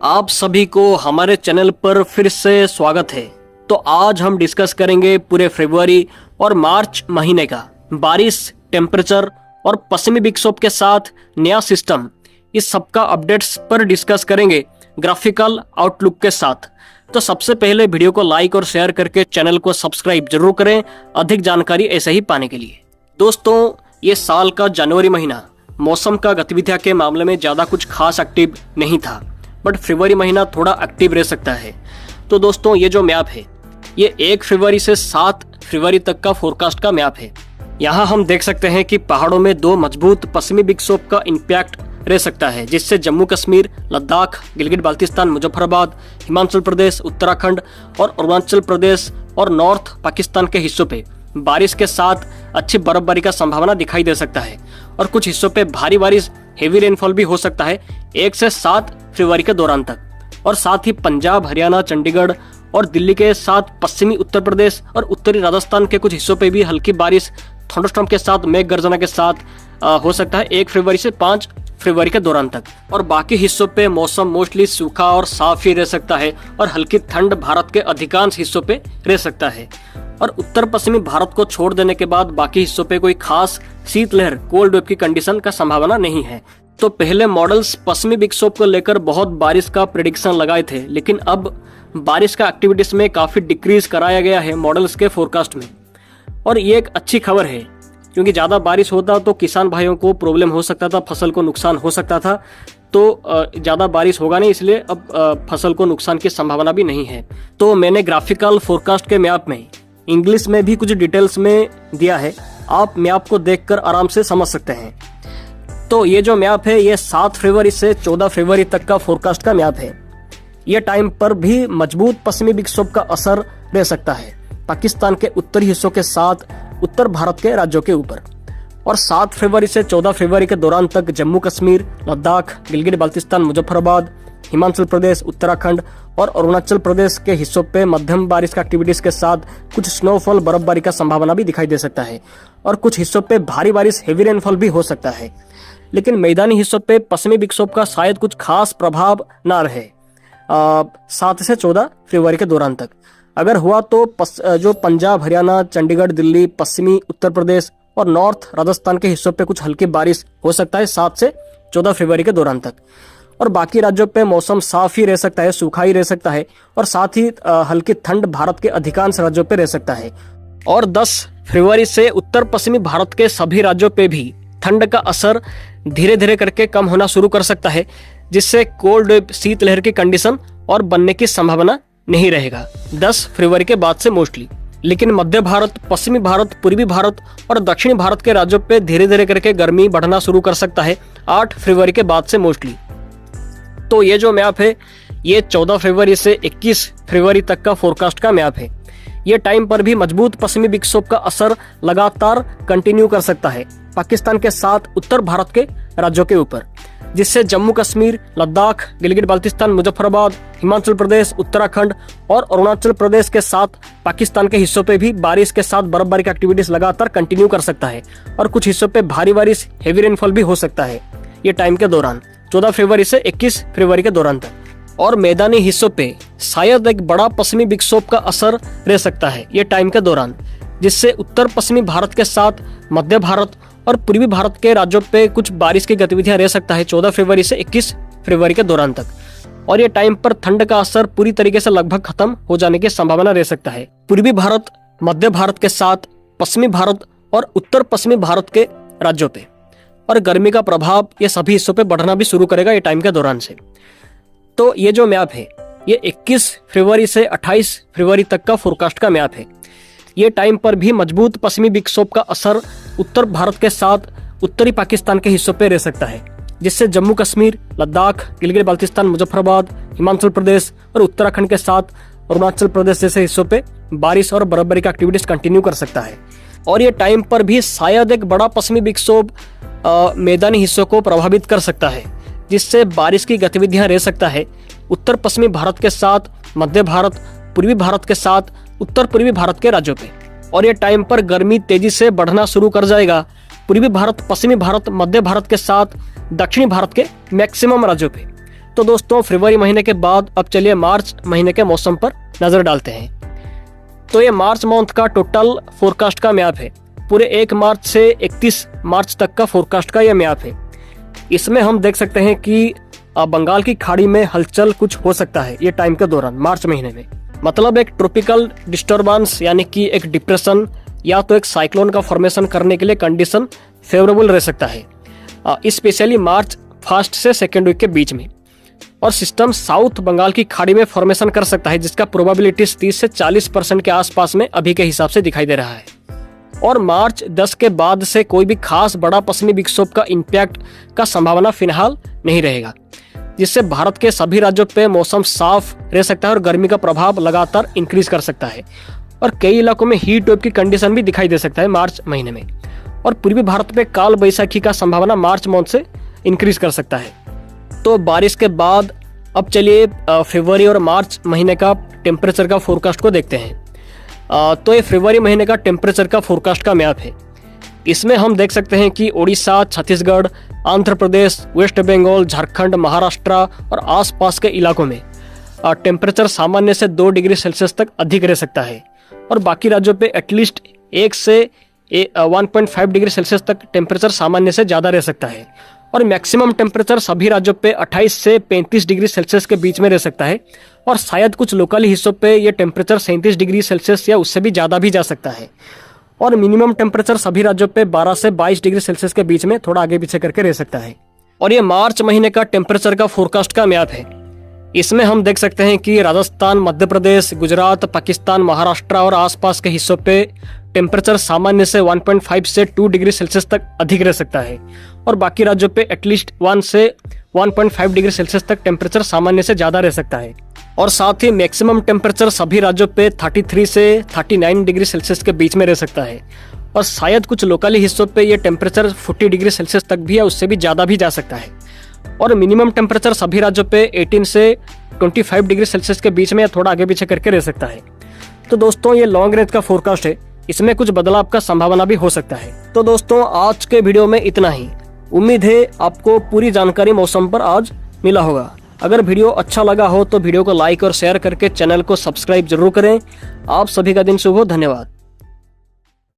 आप सभी को हमारे चैनल पर फिर से स्वागत है। तो आज हम डिस्कस करेंगे पूरे फरवरी और मार्च महीने का बारिश, टेम्परेचर और पश्चिमी विक्षोभ के साथ नया सिस्टम, इस सब का अपडेट्स पर डिस्कस करेंगे ग्राफिकल आउटलुक के साथ। तो सबसे पहले वीडियो को लाइक और शेयर करके चैनल को सब्सक्राइब जरूर करें अधिक जानकारी ऐसे ही पाने के लिए। दोस्तों, ये साल का जनवरी महीना मौसम का गतिविधियां के मामले में ज़्यादा कुछ खास एक्टिव नहीं था, बट फरवरी महीना थोड़ा एक्टिव रह सकता है। तो दोस्तों, ये जो मैप है ये 1 फरवरी से 7 फरवरी तक का फोरकास्ट का मैप है। यहाँ हम देख सकते हैं कि पहाड़ों में 2 मजबूत पश्चिमी विक्षोभ का इम्पैक्ट रह सकता है, जिससे जम्मू कश्मीर, लद्दाख, गिलगित बाल्टिस्तान, मुजफ्फराबाद, हिमाचल प्रदेश, उत्तराखंड और अरुणाचल प्रदेश और नॉर्थ पाकिस्तान के हिस्सों पे बारिश के साथ अच्छी बर्फबारी का संभावना दिखाई दे सकता है और कुछ हिस्सों पे भारी बारिश, हेवी रेनफॉल भी हो सकता है 1 से 7 फरवरी के दौरान तक। और साथ ही पंजाब, हरियाणा, चंडीगढ़ और दिल्ली के साथ पश्चिमी उत्तर प्रदेश और उत्तरी राजस्थान के कुछ हिस्सों पे भी हल्की बारिश थंडरस्टॉर्म के साथ, मेघ गर्जना के साथ हो सकता है 1 फरवरी से 5 फरवरी के दौरान तक। और बाकी हिस्सों पे मौसम मोस्टली सूखा और साफ ही रह सकता है और हल्की ठंड भारत के अधिकांश हिस्सों पे रह सकता है। और उत्तर पश्चिमी भारत को छोड़ देने के बाद बाकी हिस्सों पे कोई खास शीतलहर, कोल्ड वेव की कंडीशन का संभावना नहीं है। तो पहले मॉडल्स पश्चिमी विक्षोभ को लेकर बहुत बारिश का प्रेडिक्शन लगाए थे, लेकिन अब बारिश का एक्टिविटीज में काफी डिक्रीज कराया गया है मॉडल्स के फोरकास्ट में। और ये एक अच्छी खबर है, क्योंकि ज्यादा बारिश होता तो किसान भाइयों को प्रॉब्लम हो सकता था, फसल को नुकसान हो सकता था। तो ज़्यादा बारिश होगा नहीं, इसलिए अब फसल को नुकसान की संभावना भी नहीं है। तो मैंने ग्राफिकल फोरकास्ट के मैप में इंग्लिश में भी कुछ डिटेल्स में दिया है, आप मैप को देखकर आराम से समझ सकते हैं। तो ये जो मैप है ये 7 फरवरी से 14 फरवरी तक का फोरकास्ट का मैप है। ये टाइम पर भी मजबूत पश्चिमी विक्षोभ का असर रह सकता है पाकिस्तान के उत्तरी हिस्सों के साथ उत्तर भारत के राज्यों के ऊपर। और 7 फरवरी से 14 फरवरी के दौरान तक जम्मू कश्मीर, लद्दाख, गिलगित बाल्टिस्तान, मुजफ्फराबाद, हिमाचल प्रदेश, उत्तराखंड और अरुणाचल प्रदेश के हिस्सों पे मध्यम बारिश का एक्टिविटीज के साथ कुछ स्नोफॉल, बर्फबारी का संभावना भी दिखाई दे सकता है। और कुछ हिस्सों पे भारी बारिश, हेवी रेनफॉल भी हो सकता है। लेकिन मैदानी हिस्सों पे पश्चिमी विक्षोभ का शायद कुछ खास प्रभाव ना रहे 7 से 14 फरवरी के दौरान तक। अगर हुआ तो जो पंजाब, हरियाणा, चंडीगढ़, दिल्ली, पश्चिमी उत्तर प्रदेश और नॉर्थ राजस्थान के हिस्सों पे कुछ हल्की बारिश हो सकता है 7 से 14 फरवरी के दौरान तक। और बाकी राज्यों पे मौसम साफ ही रह सकता है, सूखा ही रह सकता है और साथ ही हल्की ठंड भारत के अधिकांश राज्यों पे रह सकता है। और 10 फरवरी से उत्तर पश्चिमी भारत के सभी राज्यों पे भी ठंड का असर धीरे धीरे करके कम होना शुरू कर सकता है, जिससे कोल्ड वेव, शीतलहर की कंडीशन और बनने की संभावना नहीं रहेगा 10 फरवरी के बाद से मोस्टली। लेकिन मध्य भारत, पश्चिमी भारत, पूर्वी भारत और दक्षिणी भारत के राज्यों पे धीरे धीरे करके गर्मी बढ़ना शुरू कर सकता है 8 फरवरी के बाद से मोस्टली। तो ये जो मैप है ये 14 फरवरी से 21 फरवरी तक का फोरकास्ट का मैप है। ये टाइम पर भी मजबूत पश्चिमी विक्षोभ का असर लगातार कंटिन्यू कर सकता है पाकिस्तान के साथ उत्तर भारत के राज्यों के ऊपर, जिससे जम्मू कश्मीर, लद्दाख, गिलगित बाल्टिस्तान, मुजफ्फराबाद, हिमाचल प्रदेश, उत्तराखंड और अरुणाचल प्रदेश के साथ पाकिस्तान के हिस्सों पे भी बारिश के साथ बर्फबारी की एक्टिविटीज लगातार कंटिन्यू कर सकता है। और कुछ हिस्सों पे भारी बारिश, हेवी रेनफॉल भी हो सकता है ये टाइम के दौरान 14 फरवरी से 21 फरवरी के दौरान तक। और मैदानी हिस्सों पे शायद एक बड़ा पश्चिमी विक्षोभ का असर रह सकता है ये टाइम के दौरान, जिससे उत्तर पश्चिमी भारत के साथ मध्य भारत और पूर्वी भारत के राज्यों पे कुछ बारिश की गतिविधियां रह सकता है 14 फरवरी से 21 फरवरी के दौरान तक। और ये टाइम पर ठंड का असर पूरी तरीके से लगभग खत्म हो जाने की संभावना रह सकता है पूर्वी भारत, मध्य भारत के साथ पश्चिमी भारत और उत्तर पश्चिमी भारत के राज्यों पे। और गर्मी का प्रभाव ये सभी हिस्सों पे बढ़ना भी शुरू करेगा ये टाइम के दौरान से। तो ये जो मैप है ये 21 फरवरी से 28 फरवरी तक का फोरकास्ट का मैप है। ये टाइम पर भी मजबूत पश्चिमी विक्षोभ का असर उत्तर भारत के साथ उत्तरी पाकिस्तान के हिस्सों पे रह सकता है, जिससे जम्मू कश्मीर, लद्दाख, गिलगित बाल्टिस्तान, मुजफ्फराबाद, हिमाचल प्रदेश और उत्तराखंड के साथ अरुणाचल प्रदेश जैसे हिस्सों पे बारिश और बर्फबारी का एक्टिविटीज कंटिन्यू कर सकता है। और ये टाइम पर भी शायद एक बड़ा पश्चिमी विक्षोभ मैदानी हिस्सों को प्रभावित कर सकता है, जिससे बारिश की गतिविधियां रह सकता है उत्तर पश्चिमी भारत के साथ मध्य भारत, पूर्वी भारत के साथ उत्तर पूर्वी भारत के राज्यों पे। और ये टाइम पर गर्मी तेजी से बढ़ना शुरू कर जाएगा पूर्वी भारत, पश्चिमी भारत, मध्य भारत के साथ दक्षिणी भारत के मैक्सिमम राज्यों पे। तो दोस्तों फरवरी महीने के बाद अब चलिए मार्च महीने के मौसम पर नजर डालते हैं। तो ये मार्च मंथ का टोटल फोरकास्ट का मैप है। पूरे 1 मार्च से 31 मार्च तक का फोरकास्ट का यह मैप है। इसमें हम देख सकते हैं कि बंगाल की खाड़ी में हलचल कुछ हो सकता है ये टाइम के दौरान मार्च महीने में। मतलब एक ट्रॉपिकल डिस्टर्बेंस यानी कि एक डिप्रेशन या तो एक साइक्लोन का फॉर्मेशन करने के लिए कंडीशन फेवरेबल रह सकता है, स्पेशली मार्च फर्स्ट से सेकेंड वीक के बीच में। और सिस्टम साउथ बंगाल की खाड़ी में फॉर्मेशन कर सकता है, जिसका प्रोबेबिलिटीज 30 से 40% के आसपास में अभी के हिसाब से दिखाई दे रहा है। और मार्च 10 के बाद से कोई भी खास बड़ा पश्चिमी विक्षोभ का इम्पैक्ट का संभावना फिलहाल नहीं रहेगा, जिससे भारत के सभी राज्यों पे मौसम साफ रह सकता है और गर्मी का प्रभाव लगातार इंक्रीज कर सकता है। और कई इलाकों में हीट वेव की कंडीशन भी दिखाई दे सकता है मार्च महीने में। और पूर्वी भारत पे काल बैसाखी का संभावना मार्च मंथ से इंक्रीज कर सकता है। तो बारिश के बाद अब चलिए फरवरी और मार्च महीने का टेम्परेचर का फोरकास्ट को देखते हैं। तो ये फरवरी महीने का टेम्परेचर का फोरकास्ट का मैप है। इसमें हम देख सकते हैं कि ओडिशा, छत्तीसगढ़, आंध्र प्रदेश, वेस्ट बंगाल, झारखंड, महाराष्ट्र और आसपास के इलाकों में टेम्परेचर सामान्य से 2 डिग्री सेल्सियस तक अधिक रह सकता है। और बाकी राज्यों पे एटलीस्ट 1 से 1.5 डिग्री सेल्सियस तक टेम्परेचर सामान्य से ज़्यादा रह सकता है। और मैक्सिमम टेम्परेचर सभी राज्यों पे 28 से 35 डिग्री सेल्सियस के बीच में रह सकता है। और शायद कुछ लोकल हिस्सों पे ये टेम्परेचर 37 डिग्री सेल्सियस या उससे भी ज़्यादा भी जा सकता है। और मिनिमम टेम्परेचर सभी राज्यों पे 12 से 22 डिग्री सेल्सियस के बीच में थोड़ा आगे पीछे करके रह सकता है। और ये मार्च महीने का टेम्परेचर का फोरकास्ट का मैप है। इसमें हम देख सकते हैं कि राजस्थान, मध्य प्रदेश, गुजरात, पाकिस्तान, महाराष्ट्र और आसपास के हिस्सों पे टेम्परेचर सामान्य से 1.5 से 2 डिग्री सेल्सियस तक अधिक रह सकता है। और बाकी राज्यों पे एटलीस्ट 1 से 1.5 डिग्री सेल्सियस तक टेम्परेचर सामान्य से ज़्यादा रह सकता है। और साथ ही मैक्सिमम टेम्परेचर सभी राज्यों पे 33 से 39 डिग्री सेल्सियस के बीच में रह सकता है। और शायद कुछ लोकली हिस्सों पे ये टेम्परेचर 40 डिग्री सेल्सियस तक भी या उससे भी ज़्यादा भी जा सकता है। और मिनिमम टेम्परेचर सभी राज्यों पे 18 से 25 डिग्री सेल्सियस के बीच में या थोड़ा आगे पीछे करके रह सकता है। तो दोस्तों ये लॉन्ग रेंज का फोरकास्ट है, इसमें कुछ बदलाव का संभावना भी हो सकता है। तो दोस्तों आज के वीडियो में इतना ही। उम्मीद है आपको पूरी जानकारी मौसम पर आज मिला होगा। अगर वीडियो अच्छा लगा हो तो वीडियो को लाइक और शेयर करके चैनल को सब्सक्राइब जरूर करें। आप सभी का दिन शुभ हो। धन्यवाद।